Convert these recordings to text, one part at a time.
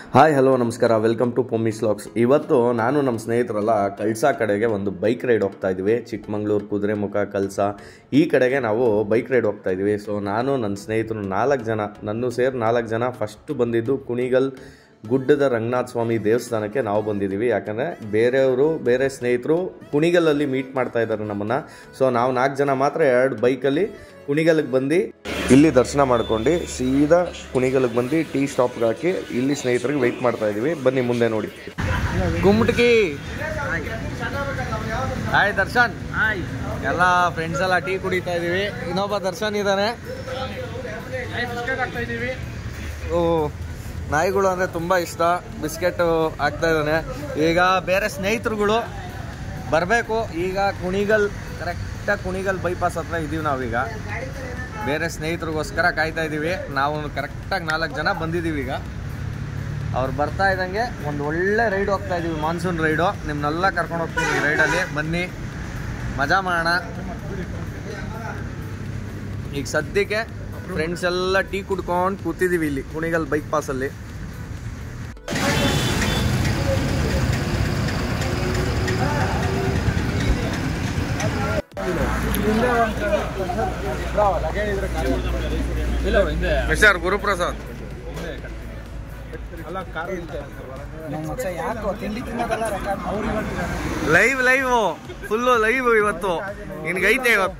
Hi hello ನಮಸ್ಕಾರ, welcome to ಪೊಮ್ಮೀಸ್ vlogs. ಇವತ್ತು ನಾನು ನಮ್ಮ ಸ್ನೇಹಿತರೆಲ್ಲ ಕಳಸಾ ಕಡೆಗೆ ಒಂದು ಬೈಕ್ ರೈಡ್ ಹೋಗ್ತಾ ಇದ್ವಿ. ಚಿಕ್ಕಮಂಗ್ಳೂರು, ಕುದುರೆಮುಖ, ಕಳಸಾ ಈ ಕಡೆಗೆ ನಾವು ಬೈಕ್ ರೈಡ್ ಹೋಗ್ತಾ ಇದ್ವಿ. ಸೊ ನಾನು ನನ್ನ ಸ್ನೇಹಿತರು 4 ಜನ, ನನ್ನೂ ಸೇರಿ 4 ಜನ ಫಸ್ಟು ಬಂದಿದ್ದು ಕುಣಿಗಲ್ ಗುಡ್ಡದ ರಂಗನಾಥ ಸ್ವಾಮಿ ದೇವಸ್ಥಾನಕ್ಕೆ ನಾವು ಬಂದಿದ್ದೀವಿ. ಯಾಕಂದರೆ ಬೇರೆ ಸ್ನೇಹಿತರು ಕುಣಿಗಲಲ್ಲಿ ಮೀಟ್ ಮಾಡ್ತಾ ಇದ್ದಾರೆ ನಮ್ಮನ್ನು. ಸೊ ನಾವು 4 ಜನ ಮಾತ್ರ 2 ಬೈಕಲ್ಲಿ ಕುಣಿಗಲ್ಗೆ ಬಂದು ಇಲ್ಲಿ ದರ್ಶನ ಮಾಡ್ಕೊಂಡು ಸೀದಾ ಕುಣಿಗಲ್ಗೆ ಬಂದು ಟೀ ಸ್ಟಾಪ್ಗೆ ಹಾಕಿ ಇಲ್ಲಿ ಸ್ನೇಹಿತರಿಗೆ ವೆಯ್ಟ್ ಮಾಡ್ತಾ ಇದ್ದೀವಿ. ಬನ್ನಿ ಮುಂದೆ ನೋಡಿ. ಗುಮ್ಮಟಕಿ ಹಾಯ್ ದರ್ಶನ್. ಹಾಯ್ ಎಲ್ಲ ಫ್ರೆಂಡ್ಸ್ ಎಲ್ಲ ಟೀ ಕುಡಿತಾ ಇದ್ದೀವಿ. ಇನ್ನೊಬ್ಬ ದರ್ಶನ್ ಇದ್ದಾನೆ. ಓ, ನಾಯಿಗಳು ಅಂದರೆ ತುಂಬ ಇಷ್ಟ. ಬಿಸ್ಕೆಟ್ ಹಾಕ್ತಾ ಇದ್ದಾನೆ. ಈಗ ಬೇರೆ ಸ್ನೇಹಿತರುಗಳು ಬರಬೇಕು. ಈಗ ಕರೆಕ್ಟಾಗಿ ಕುಣಿಗಲ್ ಬೈಪಾಸ್ ಹತ್ರ ಇದ್ದೀವಿ ನಾವೀಗ. ಬೇರೆ ಸ್ನೇಹಿತರಿಗೋಸ್ಕರ ಕಾಯ್ತಾ ಇದ್ದೀವಿ. ನಾವು ಕರೆಕ್ಟಾಗಿ 4 ಜನ ಬಂದಿದ್ದೀವಿ. ಈಗ ಅವ್ರು ಬರ್ತಾ ಇದ್ದಂಗೆ ಒಂದು ಒಳ್ಳೆ ರೈಡ್ ಹೋಗ್ತಾ ಇದ್ದೀವಿ, ಮಾನ್ಸೂನ್ ರೈಡು. ನಿಮ್ಮನ್ನೆಲ್ಲ ಕರ್ಕೊಂಡು ಹೋಗ್ತೀವಿ ಈ ರೈಡಲ್ಲಿ. ಬನ್ನಿ ಮಜಾ ಮಾಡೋಣ. ಈಗ ಸದ್ಯಕ್ಕೆ ಫ್ರೆಂಡ್ಸ್ ಎಲ್ಲ ಟೀ ಕುಡ್ಕೊಂಡು ಕೂತಿದ್ದೀವಿ ಇಲ್ಲಿ ಕುಣಿಗಲ್ ಬೈಕ್ ಪಾಸಲ್ಲಿ. Mister Guruprasad live full live ಇವತ್ತು. ನಿನ್ಗೈತೆ ಇವತ್ತು.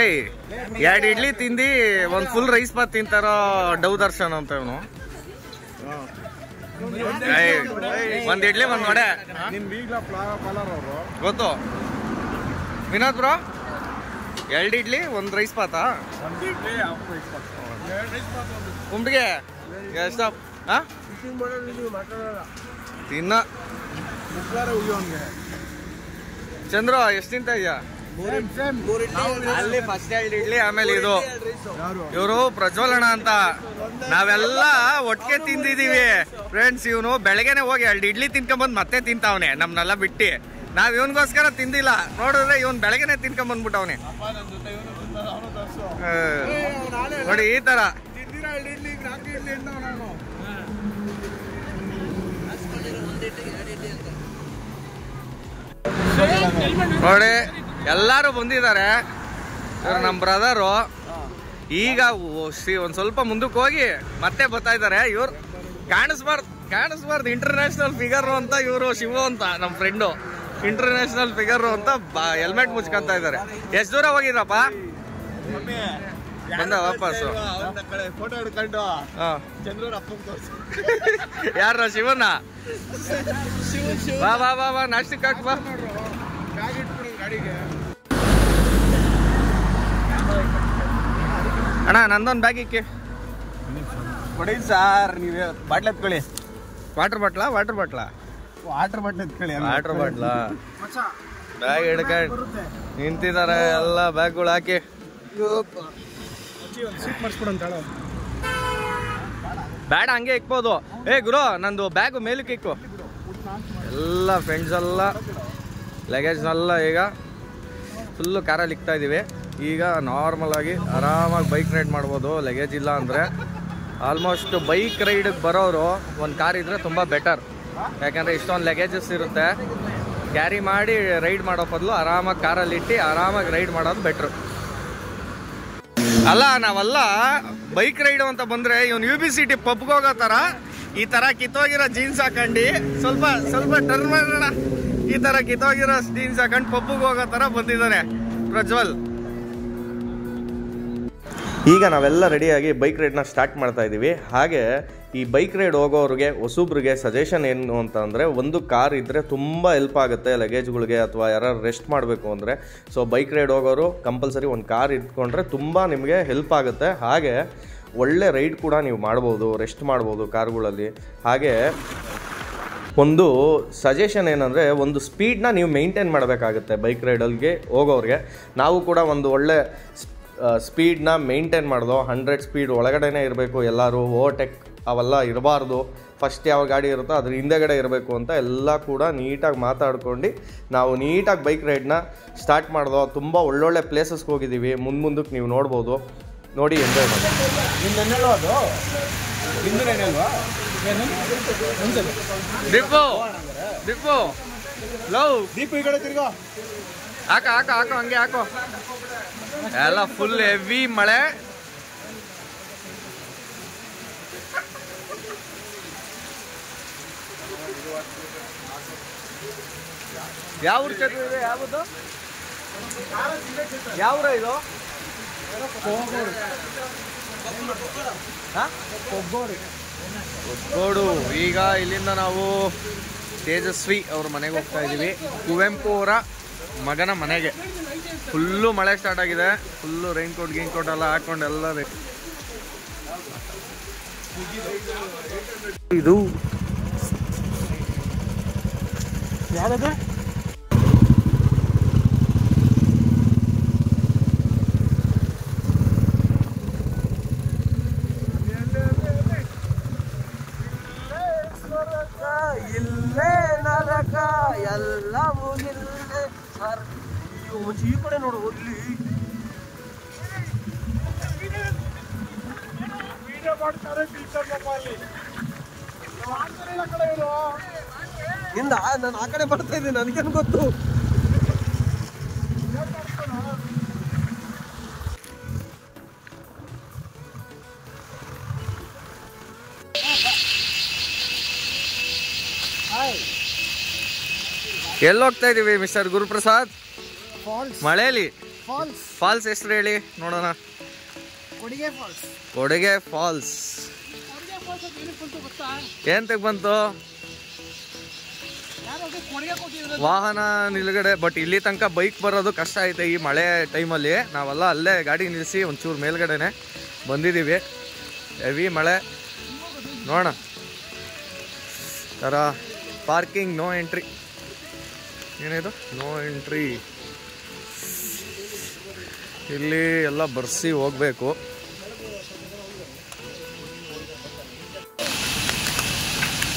ಏಯ್ 2 ಇಡ್ಲಿ ತಿಂದು ಒಂದು ಫುಲ್ ರೈಸ್ ಬಾತ್ ತಿಂತಾರೋ ಡವ್ ದರ್ಶನ್ ಅಂತ ಇವನು. 1 ಇಡ್ಲಿ 1 ವಡೆ ಗೊತ್ತು ವಿನೋದ್ ಬ್ರೋ. 2 ಇಡ್ಲಿ 1 ರೈಸ್ ಬಾತಾ ಕುಂಬಿಗೆ ಎಷ್ಟ ತಿನ್ನ. ಚಂದ್ರು ಎಷ್ಟು ತಿಂತ ಇದೆಯಾ? ಅಲ್ಲಿ ಫಸ್ಟ್ 2 ಇಡ್ಲಿ, ಆಮೇಲೆ ಇದು. ಇವರು ಪ್ರಜ್ವಲಣ ಅಂತ. ನಾವೆಲ್ಲ ಒಟ್ಟಿಗೆ ತಿಂದಿದೀವಿ ಫ್ರೆಂಡ್ಸ್. ಇವನು ಬೆಳಗ್ಗೆನೆ ಹೋಗಿ 2 ಇಡ್ಲಿ ತಿನ್ಕೊಂಬಂದ್ ಮತ್ತೆ ತಿಂತಾವನೆ ನಮ್ನೆಲ್ಲ ಬಿಟ್ಟು. ನಾವ್ ಇವನ್ಗೋಸ್ಕರ ತಿಂದಿಲ್ಲ. ನೋಡಿದ್ರೆ ಇವನ್ ಬೆಳಗ್ಗೆನೆ ತಿನ್ಕೊಂಬಂದ್ಬಿಟ್ಟವನೆ ನೋಡಿ ಈ ತರ. ನೋಡಿ ಎಲ್ಲಾರು ಬಂದಿದ್ದಾರೆ. ಇವ್ರು ನಮ್ಮ ಬ್ರದರು. ಈಗ ಒಂದ್ ಸ್ವಲ್ಪ ಮುಂದಕ್ಕೆ ಹೋಗಿ ಮತ್ತೆ ಬರ್ತಾ ಇದ್ದಾರೆ. ಇವ್ರು ಕಾಣಿಸ್ಬಾರ್ದು ಇಂಟರ್ನ್ಯಾಷನಲ್ ಫಿಗರ್ ಅಂತ. ಇವರು ಶಿವ ಅಂತ ನಮ್ಮ ಫ್ರೆಂಡು, ಇಂಟರ್ನ್ಯಾಷನಲ್ ಫಿಗರ್ ಅಂತ ಹೆಲ್ಮೆಟ್ ಮುಚ್ಕೊಂತ ಇದ್ದಾರೆ. ಎಷ್ಟು ದೂರ ಹೋಗಿದ್ರಪ್ಪ? ಬಂದ ವಾಪಸ್ಸು. ಯಾರ ಶಿವನ? ಬಾ ಬಾ ಬಾ ಬಾ ನಾಷ್ಟಕ್ಕೆ ಹಾಕ್ ಬಾ. ಅಣ್ಣ ನಂದೊಂದು ಬ್ಯಾಗ್ ಇಕ್ಕಿ ಕೊಡಿ ಸಾರ್. ನೀವೇ bottle ಎತ್ಕೊಳ್ಳಿ. Water ಬಾಟ್ಲಾ water bottle ಎತ್ಕೊಳ್ಳಿ. Water ಬಾಟ್ಲಾ bag ಹಿಡ್ಕೊಂಡು ನಿಂತಿದ್ದಾರೆ ಎಲ್ಲ ಬ್ಯಾಗ್ಗಳು ಹಾಕಿ. ಬೇಡ ಹಂಗೆ ಇಕ್ಬೋದು. ಏ ಗುರು, ನಂದು ಬ್ಯಾಗು ಮೇಲಕ್ಕೆ ಇಕ್ಕು. ಎಲ್ಲ ಫ್ರೆಂಡ್ಸ್ ಎಲ್ಲ ಲಗೇಜ್ನೆಲ್ಲ ಈಗ ಫುಲ್ಲು ಕಾರಲ್ಲಿ ಇಕ್ತಾ ಇದ್ದೀವಿ. ಈಗ ನಾರ್ಮಲ್ ಆಗಿ ಆರಾಮಾಗಿ ಬೈಕ್ ರೈಡ್ ಮಾಡ್ಬೋದು ಲಗೇಜ್ ಇಲ್ಲ ಅಂದರೆ. ಆಲ್ಮೋಸ್ಟ್ ಬೈಕ್ ರೈಡಿಗೆ ಬರೋರು ಒಂದು ಕಾರ್ ಇದ್ದರೆ ತುಂಬ ಬೆಟರ್. ಯಾಕಂದರೆ ಇಷ್ಟೊಂದು ಲಗೇಜಸ್ ಇರುತ್ತೆ. ಕ್ಯಾರಿ ಮಾಡಿ ರೈಡ್ ಮಾಡೋ ಬದಲು ಆರಾಮಾಗಿ ಕಾರಲ್ಲಿ ಇಟ್ಟು ಆರಾಮಾಗಿ ರೈಡ್ ಮಾಡೋದು ಬೆಟ್ರು. ಅಲ್ಲ, ನಾವೆಲ್ಲ ಬೈಕ್ ರೈಡು ಅಂತ ಬಂದರೆ ಇವನು UBCT ಪಬ್ಗೆ ಹೋಗೋ ಥರ ಈ ಥರ ಕಿತ್ತೋಗಿರೋ ಜೀನ್ಸ್ ಹಾಕೊಂಡು ಸ್ವಲ್ಪ ಟರ್ನ್ ಮಾಡೋಣ. ಈ ಥರ ಕಿತ್ತೋಗಿರೋ ಜೀನ್ಸ್ ಹಾಕೊಂಡು ಪಬ್ಗೆ ಹೋಗೋ ಥರ ಬಂದಿದ್ದಾನೆ ಪ್ರಜ್ವಲ್. ಈಗ ನಾವೆಲ್ಲ ರೆಡಿಯಾಗಿ ಬೈಕ್ ರೈಡ್ನ ಸ್ಟಾರ್ಟ್ ಮಾಡ್ತಾ ಇದ್ದೀವಿ. ಹಾಗೆ ಈ ಬೈಕ್ ರೈಡ್ ಹೋಗೋರಿಗೆ ಹೊಸಬ್ರಿಗೆ ಸಜೆಷನ್ ಏನು ಅಂತ ಅಂದರೆ, ಒಂದು ಕಾರ್ ಇದ್ದರೆ ತುಂಬ ಹೆಲ್ಪ್ ಆಗುತ್ತೆ ಲಗೇಜ್ಗಳಿಗೆ, ಅಥವಾ ಯಾರು ರೆಸ್ಟ್ ಮಾಡಬೇಕು ಅಂದರೆ. ಸೊ ಬೈಕ್ ರೈಡ್ ಹೋಗೋರು ಕಂಪಲ್ಸರಿ ಒಂದು ಕಾರ್ ಇಟ್ಕೊಂಡ್ರೆ ತುಂಬ ನಿಮಗೆ ಹೆಲ್ಪ್ ಆಗುತ್ತೆ. ಹಾಗೆ ಒಳ್ಳೆ ರೈಡ್ ಕೂಡ ನೀವು ಮಾಡ್ಬೋದು, ರೆಸ್ಟ್ ಮಾಡ್ಬೋದು ಕಾರ್ಗಳಲ್ಲಿ. ಹಾಗೆ ಒಂದು ಸಜೆಷನ್ ಏನಂದರೆ, ಒಂದು ಸ್ಪೀಡ್ನ ನೀವು ಮೇಂಟೈನ್ ಮಾಡಬೇಕಾಗುತ್ತೆ ಬೈಕ್ ರೈಡಲ್ಗೆ ಹೋಗೋರಿಗೆ. ನಾವು ಕೂಡ ಒಂದು ಒಳ್ಳೆ ಸ್ಪೀಡ್ನ ಮೇಂಟೈನ್ ಮಾಡ್ದೋ. 100 ಸ್ಪೀಡ್ ಒಳಗಡೆನೇ ಇರಬೇಕು. ಎಲ್ಲರೂ ಓವರ್ಟೇಕ್ ಅವೆಲ್ಲ ಇರಬಾರ್ದು. ಫಸ್ಟ್ ಯಾವ ಗಾಡಿ ಇರುತ್ತೋ ಅದ್ರ ಹಿಂದೆಗಡೆ ಇರಬೇಕು ಅಂತ ಎಲ್ಲ ಕೂಡ ನೀಟಾಗಿ ಮಾತಾಡ್ಕೊಂಡು ನಾವು ನೀಟಾಗಿ ಬೈಕ್ ರೈಡ್ನ ಸ್ಟಾರ್ಟ್ ಮಾಡ್ದೋ. ತುಂಬ ಒಳ್ಳೊಳ್ಳೆ ಪ್ಲೇಸಸ್ಗೆ ಹೋಗಿದ್ದೀವಿ. ಮುಂದಕ್ಕೆ ನೀವು ನೋಡ್ಬೋದು. ನೋಡಿ ಎಂಜಾಯ್ ಮಾಡಿ. ನಿನ್ನೆಲ್ಲೋ ಅದು ಹಿಂದಿನೇನಲ್ವಾ ದೀಪು ದೀಪು ಲವ್ ದೀಪು ಈ ಕಡೆ ತಿರ್ಗೋ. ಹಾಕೋ ಹಾಕೋ ಹಾಕೋ ಹಂಗೆ ಹಾಕೋ. ಎಲ್ಲ ಫುಲ್ ಹೆವಿ ಮಳೆ. ಯಾವ ಊರು ಚೇತು ಇದೆ? ಯಾವುದು ಯಾವ ಊರ ಇದು? ಒಗ್ಗೋಡು. ಈಗ ಇಲ್ಲಿಂದ ನಾವು ತೇಜಸ್ವಿ ಅವ್ರ ಮನೆಗೆ ಹೋಗ್ತಾ ಇದ್ದೀವಿ. ಕುವೆಂಪು ಅವರ ಮಗನ ಮನೆಗೆ. ಫುಲ್ಲು ಮಳೆ ಸ್ಟಾರ್ಟ್ ಆಗಿದೆ. ಫುಲ್ಲು ರೈನ್ಕೋಟ್ ಗೀನ್ಕೋಟ್ ಎಲ್ಲ ಹಾಕೊಂಡೆಲ್ಲ ಇದು ಯಾವ್ದು ಇಲ್ಲೇ ನರಕ ಎಲ್ಲವೂ ಇಲ್ಲೇ ಸರ್. ಈ ಕಡೆ ನೋಡು ಇಲ್ಲಿ ಇಂದ ನಾನು ಆ ಕಡೆ ಬರ್ತಾ ಇದ್ದೀನಿ, ನನಗೇನು ಗೊತ್ತು. ಎಲ್ಲಿ ಹೋಗ್ತಾ ಇದೀವಿ ಮಿಸ್ಟರ್ ಗುರುಪ್ರಸಾದ್? ಫಾಲ್ಸ್. ಮಳೆಯಲ್ಲಿ ಫಾಲ್ಸ್. ಫಾಲ್ಸ್ ಹೆಸರು ಹೇಳಿ ನೋಡೋಣ. ಕೊಡಿಗೆ ಫಾಲ್ಸ್. ಕೊಡಿಗೆ ಫಾಲ್ಸ್ ಏನ್ ತೆಗ್ ಬಂತು? ವಾಹನ ನಿಲ್ಗಡೆ. ಬಟ್ ಇಲ್ಲಿ ತನಕ ಬೈಕ್ ಬರೋದು ಕಷ್ಟ ಐತೆ ಈ ಮಳೆ ಟೈಮಲ್ಲಿ. ನಾವೆಲ್ಲ ಅಲ್ಲೇ ಗಾಡಿ ನಿಲ್ಲಿಸಿ ಒಂಚೂರು ಮೇಲ್ಗಡೆನೆ ಬಂದಿದ್ದೀವಿ. ಹೆವಿ ಮಳೆ ನೋಡೋಣ. ಥರ ಪಾರ್ಕಿಂಗ್ ನೋ ಎಂಟ್ರಿ. ಏನಿದು ನೋ ಎಂಟ್ರಿ? ಇಲ್ಲಿ ಎಲ್ಲ ಬರ್ಸಿ ಹೋಗ್ಬೇಕು.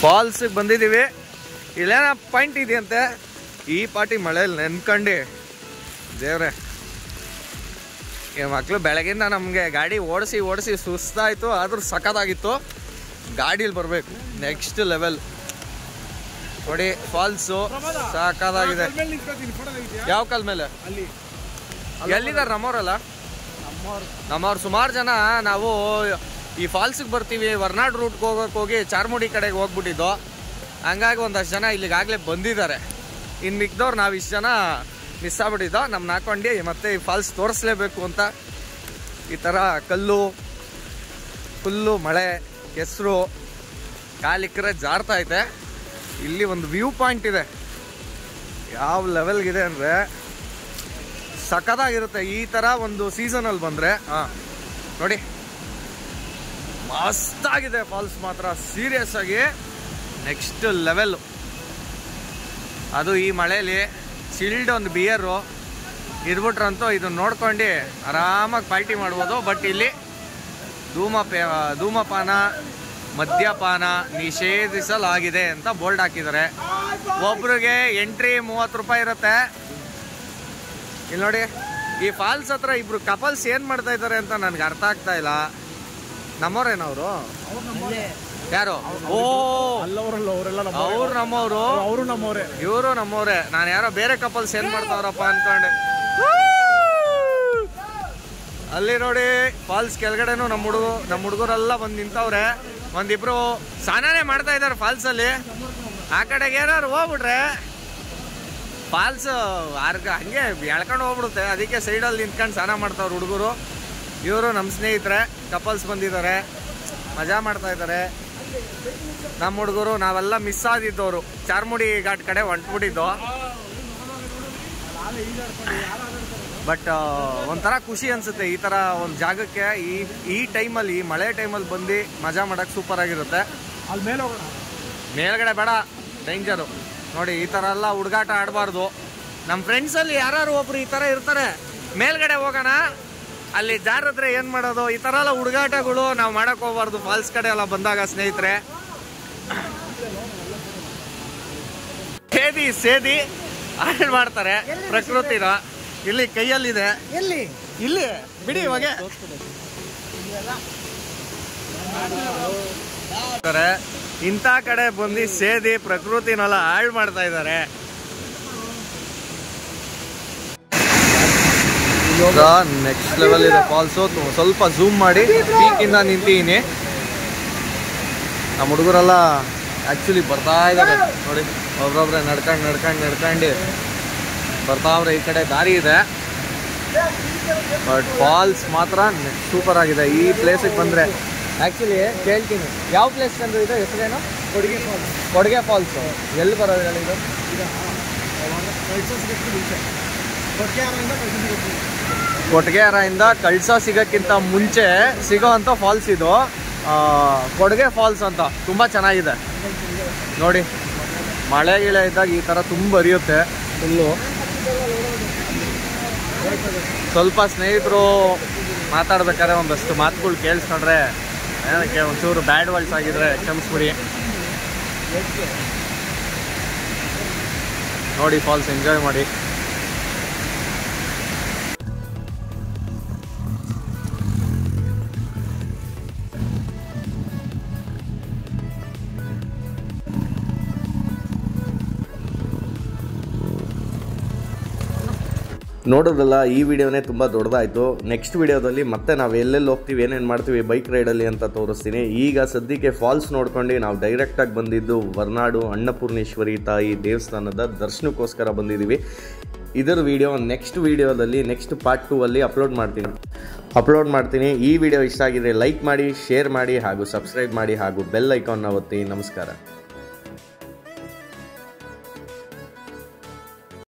ಫಾಲ್ಸಿಗೆ ಬಂದಿದ್ದೀವಿ. ಇಲ್ಲೇನ ಪಾಯಿಂಟ್ ಇದೆಯಂತೆ. ಈ ಪಾರ್ಟಿ ಮಳೆಯಲ್ಲಿ ನೆನ್ಕೊಂಡು ದೇವ್ರೆ, ಈ ಮಕ್ಕಳು ಬೆಳಗಿಂದ ನಮಗೆ ಗಾಡಿ ಓಡಿಸಿ ಓಡಿಸಿ ಸುಸ್ತಾಯಿತು. ಆದ್ರೂ ಸಖತ್ತಾಗಿತ್ತು. ಗಾಡೀಲಿ ಬರಬೇಕು ನೆಕ್ಸ್ಟ್ ಲೆವೆಲ್. ನೋಡಿ ಫಾಲ್ಸು ಸಾಕಾಗಿದೆ. ಯಾವ ಕಾಲ ಮೇಲೆ? ಎಲ್ಲಿದ್ದಾರೆ ನಮ್ಮವ್ರಲ್ಲ? ನಮ್ಮವ್ರು ಸುಮಾರು ಜನ ನಾವು ಈ ಫಾಲ್ಸಿಗೆ ಬರ್ತೀವಿ ವರ್ನಾಡ್ ರೂಟ್ಗೆ ಹೋಗೋಕೆ ಹೋಗಿ ಚಾರ್ಮುಡಿ ಕಡೆಗೆ ಹೋಗ್ಬಿಟ್ಟಿದ್ದು. ಹಂಗಾಗಿ ಒಂದಷ್ಟು ಜನ ಇಲ್ಲಿಗಾಗಲೇ ಬಂದಿದ್ದಾರೆ. ಇನ್ನು ಮಿಕ್ದವ್ರು ನಾವು ಇಷ್ಟು ಜನ ಮಿಸ್ ಆಗ್ಬಿಟ್ಟಿದ್ದೋ. ನಮ್ಮನ್ನ ಹಾಕೊಂಡು ಮತ್ತೆ ಈ ಫಾಲ್ಸ್ ತೋರಿಸ್ಲೇಬೇಕು ಅಂತ ಈ ಥರ ಕಲ್ಲು ಫುಲ್ಲು ಮಳೆ ಕೆಸರು ಕಾಲಿಕ್ಕರೆ ಜಾರ್ತಾ ಐತೆ. ಇಲ್ಲಿ ಒಂದು ವ್ಯೂ ಪಾಯಿಂಟ್ ಇದೆ. ಯಾವ ಲೆವೆಲ್ಗಿದೆ ಅಂದರೆ ಸಖತ್ತಾಗಿರುತ್ತೆ ಈ ಥರ ಒಂದು ಸೀಸನಲ್ಲಿ ಬಂದರೆ. ಹಾಂ ನೋಡಿ ಮಸ್ತಾಗಿದೆ ಫಾಲ್ಸ್ ಮಾತ್ರ. ಸೀರಿಯಸ್ ಆಗಿ ನೆಕ್ಸ್ಟ್ ಲೆವೆಲ್ಲು. ಅದು ಈ ಮಳೆಯಲ್ಲಿ ಚಿಲ್ಡ್ ಒಂದು ಬಿಯರು ಇದ್ಬಿಟ್ರಂತೂ ಇದನ್ನ ನೋಡ್ಕೊಂಡು ಆರಾಮಾಗಿ ಪಾರ್ಟಿ ಮಾಡ್ಬೋದು. ಬಟ್ ಇಲ್ಲಿ ಧೂಮಪಾನ ಮದ್ಯಪಾನ ನಿಷೇಧಿಸಲಾಗಿದೆ ಅಂತ ಬೋರ್ಡ್ ಹಾಕಿದ್ದಾರೆ. ಒಬ್ರಿಗೆ ಎಂಟ್ರಿ 30 ರೂಪಾಯಿ ಇರುತ್ತೆ. ಇಲ್ಲಿ ನೋಡಿ ಈ ಫಾಲ್ಸ್ ಹತ್ರ ಇಬ್ರು ಕಪಲ್ಸ್ ಏನ್ ಮಾಡ್ತಾ ಇದ್ದಾರೆ ಅಂತ ನನ್ಗೆ ಅರ್ಥ ಆಗ್ತಾ ಇಲ್ಲ. ನಮ್ಮವ್ರೇನವರು? ಯಾರು? ಓ ಅವ್ರು ನಮ್ಮವ್ರು, ಅವರು ನಮ್ಮವ್ರೆ, ಇವರು ನಮ್ಮವ್ರೆ. ನಾನು ಯಾರೋ ಬೇರೆ ಕಪಲ್ಸ್ ಏನ್ ಮಾಡ್ತಾವ್ರಪ್ಪ ಅನ್ಕೊಂಡೆ. ಅಲ್ಲಿ ನೋಡಿ ಫಾಲ್ಸ್ ಕೆಳಗಡೆನು ನಮ್ಮ ಹುಡುಗರೆಲ್ಲ ಬಂದು ನಿಂತವ್ರೆ. ಒಂದಿಬ್ರು ಸ್ನಾನನೇ ಮಾಡ್ತಾ ಇದ್ದಾರೆ ಫಾಲ್ಸ್ ಅಲ್ಲಿ. ಆ ಕಡೆಗೆ ಏನಾರು ಹೋಗ್ಬಿಟ್ರೆ ಫಾಲ್ಸ್ ಹಂಗೆ ಎಳ್ಕೊಂಡು ಹೋಗ್ಬಿಡುತ್ತೆ. ಅದಕ್ಕೆ ಸೈಡಲ್ಲಿ ನಿಂತ್ಕೊಂಡು ಸ್ನಾನ ಮಾಡ್ತಾವ್ರು ಹುಡುಗರು. ಇವರು ನಮ್ಮ ಸ್ನೇಹಿತರೆ ಕಪಲ್ಸ್ ಬಂದಿದ್ದಾರೆ, ಮಜಾ ಮಾಡ್ತಾ ಇದ್ದಾರೆ. ನಮ್ಮ ಹುಡುಗರು ನಾವೆಲ್ಲ ಮಿಸ್ ಆದಿದ್ದವರು ಚಾರ್ಮುಡಿ ಘಾಟ್ ಕಡೆ ಹೊಂಟ್ಬಿಟ್ಟಿದ್ದು. ಬಟ್ ಒಂಥರ ಖುಷಿ ಅನಿಸುತ್ತೆ ಈ ಥರ ಒಂದು ಜಾಗಕ್ಕೆ ಈ ಟೈಮಲ್ಲಿ, ಈ ಮಳೆ ಟೈಮಲ್ಲಿ ಬಂದು ಮಜಾ ಮಾಡೋಕ್ಕೆ ಸೂಪರ್ ಆಗಿರುತ್ತೆ. ಅಲ್ಲಿ ಮೇಲೆ ಹೋಗೋಣ. ಮೇಲ್ಗಡೆ ಬೇಡ, ಡೇಂಜರು. ನೋಡಿ ಈ ಥರ ಎಲ್ಲ ಹುಡುಗಾಟ ಆಡಬಾರ್ದು. ನಮ್ಮ ಫ್ರೆಂಡ್ಸಲ್ಲಿ ಯಾರು ಒಬ್ರು ಈ ಥರ ಇರ್ತಾರೆ. ಮೇಲ್ಗಡೆ ಹೋಗೋಣ, ಅಲ್ಲಿ ಜಾರಿದ್ರೆ ಏನು ಮಾಡೋದು? ಈ ಥರ ಎಲ್ಲ ಹುಡುಗಾಟಗಳು ನಾವು ಮಾಡೋಕ್ಕೆ ಹೋಗ್ಬಾರ್ದು ಫಾಲ್ಸ್ ಕಡೆ ಎಲ್ಲ ಬಂದಾಗ ಸ್ನೇಹಿತರೆ. ಸೇದಿ ಹಾಳು ಮಾಡ್ತಾರೆ ಪ್ರಕೃತಿನ. ಇಲ್ಲಿ ಕೈಯಲ್ಲಿದೆ, ಇಲ್ಲಿ ಬಿಡಿ ಇವಾಗ ಇಂಥ ಕಡೆ ಬಂದು ಸೇದಿ ಪ್ರಕೃತಿನೆಲ್ಲ ಹಾಳು ಮಾಡ್ತಾ ಇದ್ದಾರೆ. ನೆಕ್ಸ್ಟ್ ಲೆವೆಲ್ ಇದೆ ಫಾಲ್ಸು. ಸ್ವಲ್ಪ ಝೂಮ್ ಮಾಡಿ ಪೀಕಿಂದ ನಿಂತಿದ್ದೀನಿ. ನಮ್ಮ ಹುಡುಗರೆಲ್ಲ ಆ್ಯಕ್ಚುಲಿ ಬರ್ತಾ ಇದ್ದಾರೆ ನೋಡಿ, ಒಬ್ರೊಬ್ರೆ ನಡ್ಕೊಂಡು ಬರ್ತಾವ್ರೆ. ಈ ಕಡೆ ದಾರಿ ಇದೆ, ಬಟ್ ಫಾಲ್ಸ್ ಮಾತ್ರ ಸೂಪರ್ ಆಗಿದೆ. ಈ ಪ್ಲೇಸಿಗೆ ಬಂದರೆ ಆ್ಯಕ್ಚುಲಿ ಕೇಳ್ತೀನಿ, ಯಾವ ಪ್ಲೇಸ್ ಕಂಡು ಇದೆ ಹೆಸರೇನು? ಕೊಡ್ಗೆ ಫಾಲ್ಸು. ಎಲ್ಲಿ ಬರೋದು ಹೇಳಿ ಇದು? ಕೊಟ್ಗೆಹಾರದಿಂದ ಕಳ್ಸ ಸಿಗೋಕ್ಕಿಂತ ಮುಂಚೆ ಸಿಗೋವಂಥ ಫಾಲ್ಸ್ ಇದು. ಕೊಡ್ಗೆ ಫಾಲ್ಸ್ ಅಂತ ತುಂಬ ಚೆನ್ನಾಗಿದೆ ನೋಡಿ. ಮಳೆ ಗಿಳೆ ಇದ್ದಾಗ ಈ ಥರ ತುಂಬ ಹರಿಯುತ್ತೆ ಫುಲ್ಲು. ಸ್ವಲ್ಪ ಸ್ನೇಹಿತರು ಮಾತಾಡ್ಬೇಕಾದ್ರೆ ಒಂದಷ್ಟು ಮಾತುಗಳು ಕೇಳಿಸ್ಕೊಂಡ್ರೆ, ಏನಕ್ಕೆ ಒಂಚೂರು ಬ್ಯಾಡ್ ವರ್ಡ್ಸ್ ಆಗಿದ್ರೆ ಕ್ಷಮಿಸ್ಬಿಡಿ. ನೋಡಿ ಫಾಲ್ಸ್ ಎಂಜಾಯ್ ಮಾಡಿ. ನೋಡೋದಲ್ಲ, ಈ ವಿಡಿಯೋನೇ ತುಂಬ ದೊಡ್ಡದಾಯಿತು. ನೆಕ್ಸ್ಟ್ ವಿಡಿಯೋದಲ್ಲಿ ಮತ್ತೆ ನಾವು ಎಲ್ಲೆಲ್ಲಿ ಹೋಗ್ತೀವಿ, ಏನೇನು ಮಾಡ್ತೀವಿ ಬೈಕ್ ರೈಡಲ್ಲಿ ಅಂತ ತೋರಿಸ್ತೀನಿ. ಈಗ ಸದ್ಯಕ್ಕೆ ಫಾಲ್ಸ್ ನೋಡ್ಕೊಂಡು ನಾವು ಡೈರೆಕ್ಟಾಗಿ ಬಂದಿದ್ದು ವರ್ನಾಡು ಅನ್ನಪೂರ್ಣೇಶ್ವರಿ ತಾಯಿ ದೇವಸ್ಥಾನದ ದರ್ಶನಕ್ಕೋಸ್ಕರ ಬಂದಿದ್ದೀವಿ. ಇದರ ವಿಡಿಯೋ ನೆಕ್ಸ್ಟ್ ವಿಡಿಯೋದಲ್ಲಿ ನೆಕ್ಸ್ಟ್ ಪಾರ್ಟ್ 2 ಅಲ್ಲಿ ಅಪ್ಲೋಡ್ ಮಾಡ್ತೀನಿ. ಈ ವಿಡಿಯೋ ಇಷ್ಟ ಆಗಿದ್ರೆ ಲೈಕ್ ಮಾಡಿ, ಶೇರ್ ಮಾಡಿ ಹಾಗೂ ಸಬ್ಸ್ಕ್ರೈಬ್ ಮಾಡಿ ಹಾಗೂ ಬೆಲ್ ಐಕಾನ್ನ ಒತ್ತಿ. ನಮಸ್ಕಾರ.